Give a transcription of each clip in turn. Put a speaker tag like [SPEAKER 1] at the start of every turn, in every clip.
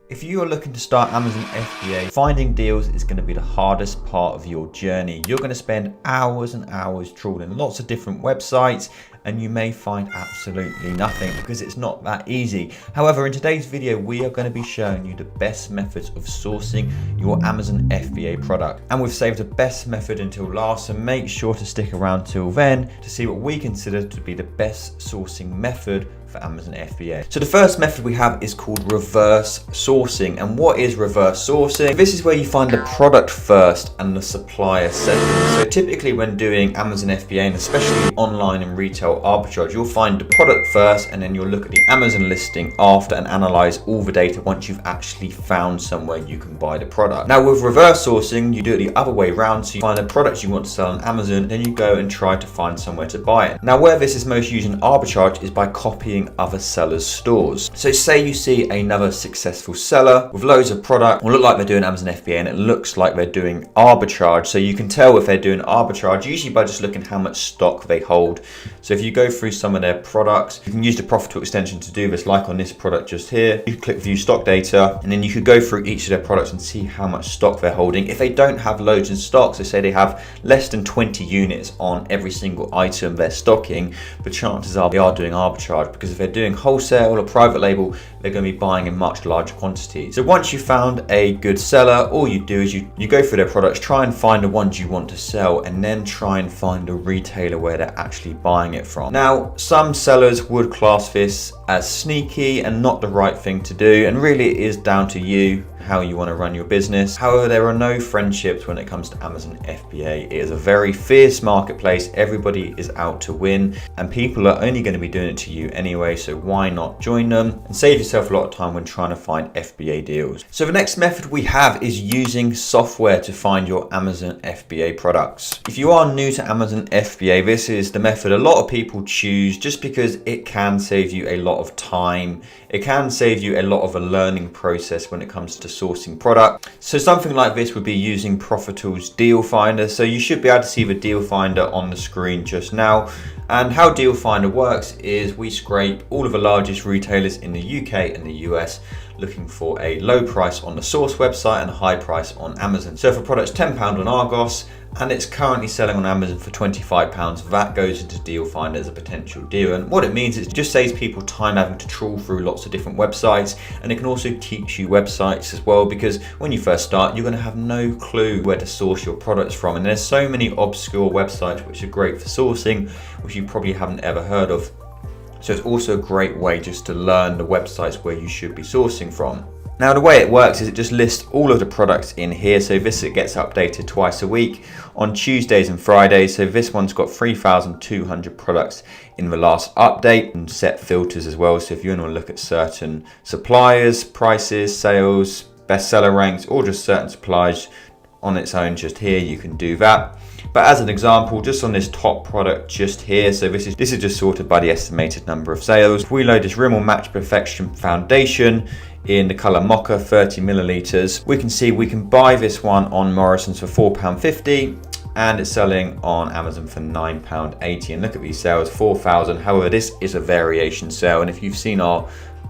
[SPEAKER 1] If you are looking to start Amazon FBA, finding deals is going to be the hardest part of your journey. You're going to spend hours and hours trawling lots of different websites, and you may find absolutely nothing because it's not that easy. However, in today's video, we are going to be showing you the best methods of sourcing your Amazon FBA product. And we've saved the best method until last, so make sure to stick around till then to see what we consider to be the best sourcing method for Amazon FBA. So the first method we have is called reverse sourcing. And what is reverse sourcing? This is where you find the product first and the supplier second. So typically when doing Amazon FBA, and especially online and retail arbitrage, you'll find the product first and then you'll look at the Amazon listing after and analyze all the data once you've actually found somewhere you can buy the product. Now with reverse sourcing, you do it the other way around. So you find a product you want to sell on Amazon, then you go and try to find somewhere to buy it. Now where this is most used in arbitrage is by copying other sellers' stores. So say you see another successful seller with loads of product, will look like they're doing Amazon FBA and it looks like they're doing arbitrage. So you can tell if they're doing arbitrage usually by just looking how much stock they hold. So if you go through some of their products, you can use the Profitl extension to do this, like on this product just here. You click view stock data and then you could go through each of their products and see how much stock they're holding. If they don't have loads in stock, so say they have less than 20 units on every single item they're stocking, the chances are they are doing arbitrage, because if they're doing wholesale or private label, they're going to be buying in much larger quantities. So once you found a good seller, all you do is you go through their products, try and find the ones you want to sell, and then try and find a retailer where they're actually buying it from. Now, some sellers would class this as sneaky and not the right thing to do, and really it is down to you how you want to run your business. However, there are no friendships when it comes to Amazon FBA. It is a very fierce marketplace. Everybody is out to win and people are only going to be doing it to you anyway, so why not join them and save yourself a lot of time when trying to find FBA deals. So the next method we have is using software to find your Amazon FBA products. If you are new to Amazon FBA, this is the method a lot of people choose just because it can save you a lot of time. It can save you a lot of a learning process when it comes to sourcing product. So something like this would be using Profitl's DealFinder. So you should be able to see the DealFinder on the screen just now. And how DealFinder works is we scrape all of the largest retailers in the UK and the US looking for a low price on the source website and a high price on Amazon. So if a product's £10 on Argos and it's currently selling on Amazon for £25, that goes into DealFinder as a potential deal. And what it means is it just saves people time having to trawl through lots of different websites, and it can also teach you websites as well, because when you first start, you're going to have no clue where to source your products from. And there's so many obscure websites which are great for sourcing, which you probably haven't ever heard of. So it's also a great way just to learn the websites where you should be sourcing from. Now the way it works is it just lists all of the products in here. So this gets updated twice a week on Tuesdays and Fridays. So this one's got 3,200 products in the last update, and set filters as well. So if you want to look at certain suppliers, prices, sales, bestseller ranks, or just certain suppliers on its own just here, you can do that. But as an example, just on this top product just here, so this is just sorted by the estimated number of sales. If we load this Rimmel Match Perfection Foundation in the color Mocha 30 milliliters, we can see we can buy this one on Morrison's for £4.50 and it's selling on Amazon for £9.80. And look at these sales, 4,000. However, this is a variation sale, and if you've seen our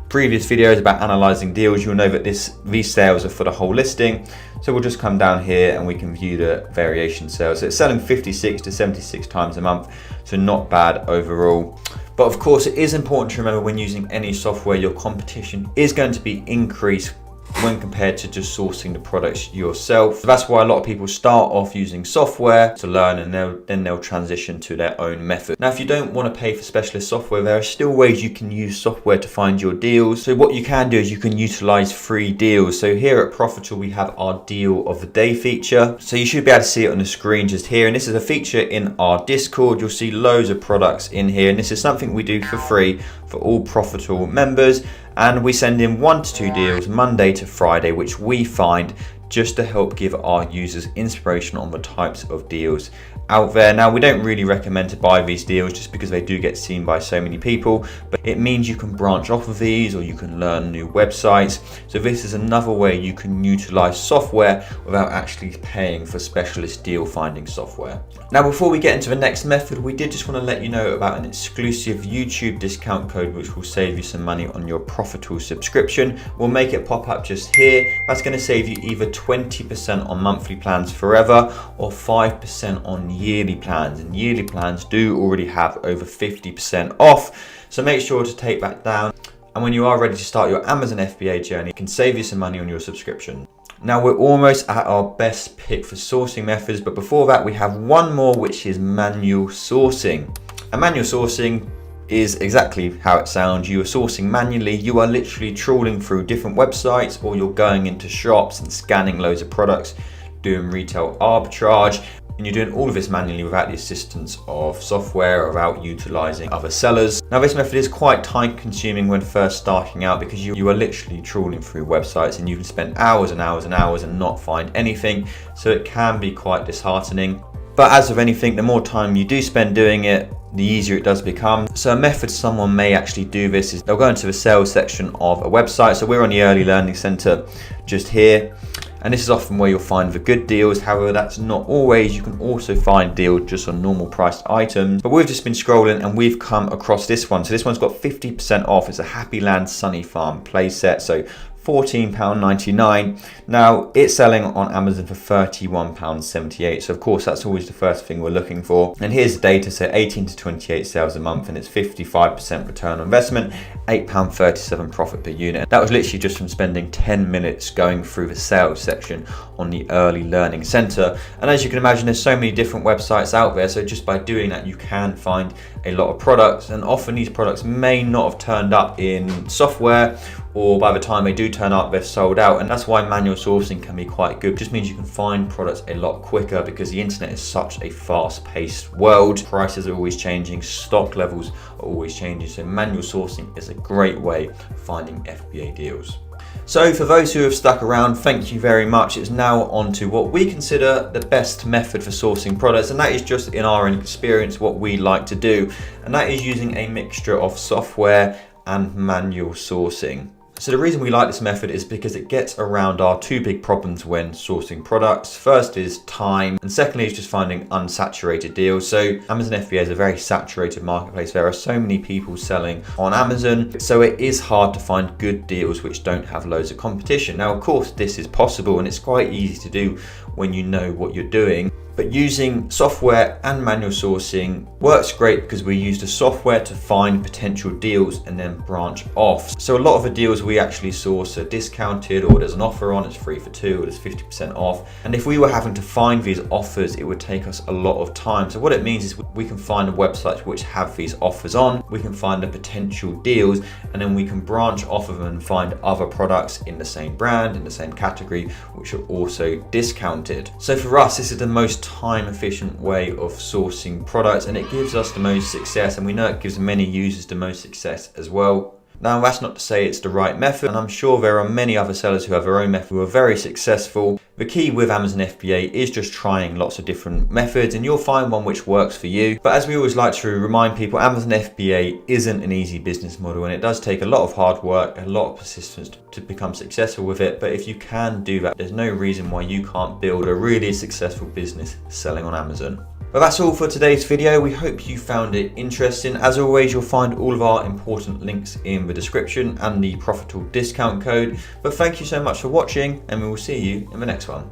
[SPEAKER 1] previous videos about analyzing deals, you'll know that these sales are for the whole listing. So we'll just come down here and we can view the variation sales. So it's selling 56 to 76 times a month, so not bad overall. But of course, it is important to remember when using any software, your competition is going to be increased when compared to just sourcing the products yourself. So that's why a lot of people start off using software to learn, and then they'll transition to their own method. Now, if you don't want to pay for specialist software, there are still ways you can use software to find your deals. So what you can do is you can utilize free deals. So here at Profitl, we have our deal of the day feature. So you should be able to see it on the screen just here. And this is a feature in our Discord. You'll see loads of products in here. And this is something we do for free for all Profitl members. And we send in 1 to 2 deals Monday to Friday, which we find just to help give our users inspiration on the types of deals out there. Now, we don't really recommend to buy these deals just because they do get seen by so many people, but it means you can branch off of these or you can learn new websites. So this is another way you can utilize software without actually paying for specialist deal finding software. Now, before we get into the next method, we did just want to let you know about an exclusive YouTube discount code which will save you some money on your Profitl subscription. We'll make it pop up just here. That's going to save you either 20% on monthly plans forever or 5% on yearly plans, and yearly plans do already have over 50% off, so make sure to take that down. And when you are ready to start your Amazon FBA journey, it can save you some money on your subscription. Now, we're almost at our best pick for sourcing methods, but before that we have one more, which is manual sourcing. And manual sourcing is exactly how it sounds. You are sourcing manually. You are literally trawling through different websites, or you're going into shops and scanning loads of products, doing retail arbitrage. And you're doing all of this manually without the assistance of software or without utilizing other sellers. Now, this method is quite time consuming when first starting out because you are literally trawling through websites and you can spend hours and hours and hours and not find anything. So it can be quite disheartening. But as with anything, the more time you do spend doing it, the easier it does become. So a method someone may actually do this is they'll go into the sales section of a website. So we're on the early learning center just here. And this is often where you'll find the good deals. However, that's not always. You can also find deals just on normal priced items. But we've just been scrolling and we've come across this one. So this one's got 50% off. It's a Happy Land Sunny Farm playset. So £14.99. Now, it's selling on Amazon for £31.78. So of course, that's always the first thing we're looking for. And here's the data. So 18 to 28 sales a month, and it's 55% return on investment, £8.37 profit per unit. That was literally just from spending 10 minutes going through the sales section on the early learning center. And as you can imagine, there's so many different websites out there. So just by doing that, you can find a lot of products, and often these products may not have turned up in software, or by the time they do turn up, they're sold out. And that's why manual sourcing can be quite good. It just means you can find products a lot quicker because the internet is such a fast-paced world. Prices are always changing, stock levels are always changing. So manual sourcing is a great way of finding FBA deals. So for those who have stuck around, thank you very much. It's now on to what we consider the best method for sourcing products, and that is just in our experience what we like to do, and that is using a mixture of software and manual sourcing. So the reason we like this method is because it gets around our two big problems when sourcing products. First is time, and secondly is just finding unsaturated deals. So Amazon FBA is a very saturated marketplace. There are so many people selling on Amazon, so it is hard to find good deals which don't have loads of competition. Now, of course, this is possible and it's quite easy to do when you know what you're doing. But using software and manual sourcing works great because we use the software to find potential deals and then branch off. So a lot of the deals we actually source are discounted, or there's an offer on, it's 3 for 2, or there's 50% off. And if we were having to find these offers, it would take us a lot of time. So what it means is we can find the websites which have these offers on, we can find the potential deals, and then we can branch off of them and find other products in the same brand, in the same category, which are also discounted. So for us, this is the most time efficient way of sourcing products, and it gives us the most success, and we know it gives many users the most success as well. Now, that's not to say it's the right method, and I'm sure there are many other sellers who have their own method who are very successful. The key with Amazon FBA is just trying lots of different methods, and you'll find one which works for you. But as we always like to remind people, Amazon FBA isn't an easy business model, and it does take a lot of hard work, a lot of persistence to become successful with it. But if you can do that, there's no reason why you can't build a really successful business selling on Amazon. But that's all for today's video. We hope you found it interesting. As always, you'll find all of our important links in the description and the Profitl discount code. But thank you so much for watching, and we will see you in the next one.